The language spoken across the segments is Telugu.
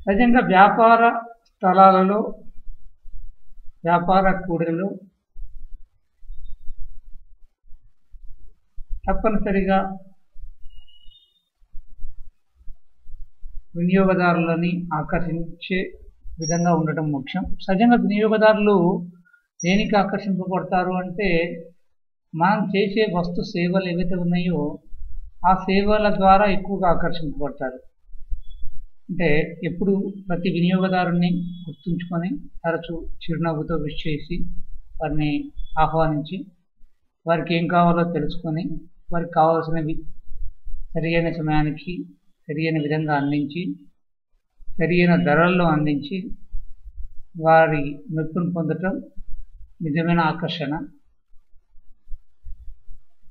సహజంగా వ్యాపార స్థలాలలో, వ్యాపార కూడలిలో తప్పనిసరిగా వినియోగదారులని ఆకర్షించే విధంగా ఉండటం ముఖ్యం. సహజంగా వినియోగదారులు దేనికి ఆకర్షింపబడతారు అంటే, మనం చేసే వస్తు సేవలు ఏవైతే ఉన్నాయో ఆ సేవల ద్వారా ఎక్కువగా ఆకర్షింపబడతారు. అంటే ఎప్పుడు ప్రతి వినియోగదారుని గుర్తుంచుకొని తరచూ చిరునవ్వుతో విష్ చేసి వారిని ఆహ్వానించి వారికి ఏం కావాలో తెలుసుకొని వారికి కావాల్సినవి సరియైన సమయానికి సరియైన విధంగా అందించి సరియైన ధరల్లో అందించి వారి మెప్పును పొందటం నిజమైన ఆకర్షణ.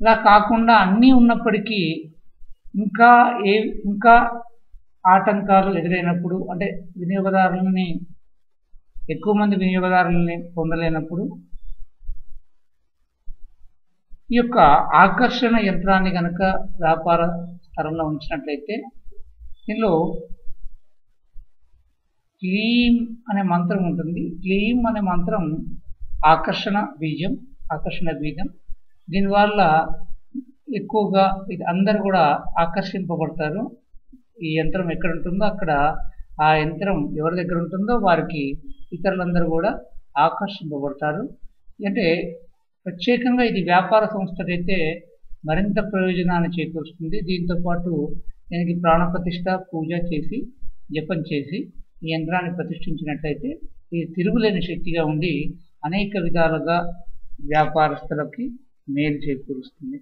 ఇలా కాకుండా అన్నీ ఉన్నప్పటికీ ఇంకా ఆటంకాలు ఎదురైనప్పుడు, అంటే ఎక్కువ మంది వినియోగదారులని పొందలేనప్పుడు ఈ యొక్క ఆకర్షణ యంత్రాన్ని కనుక వ్యాపార స్థలంలో ఉంచినట్లయితే దీనిలో క్లీం అనే మంత్రం ఉంటుంది. క్లీం అనే మంత్రం ఆకర్షణ బీజం. దీనివల్ల ఎక్కువగా అందరూ కూడా ఆకర్షింపబడతారు. ఈ యంత్రం ఎక్కడ ఉంటుందో అక్కడ ఆ యంత్రం ఎవరి దగ్గర ఉంటుందో వారికి ఇతరులందరూ కూడా ఆకర్షింపబడతారు. అంటే ప్రత్యేకంగా ఇది వ్యాపార సంస్థకైతే మరింత ప్రయోజనాన్ని చేకూరుస్తుంది. దీంతోపాటు దీనికి ప్రాణప్రతిష్ఠ పూజ చేసి జపం చేసి ఈ యంత్రాన్ని ప్రతిష్ఠించినట్లయితే ఇది తిరుగులేని శక్తిగా ఉండి అనేక విధాలుగా వ్యాపారస్తులకి మేలు చేకూరుస్తుంది.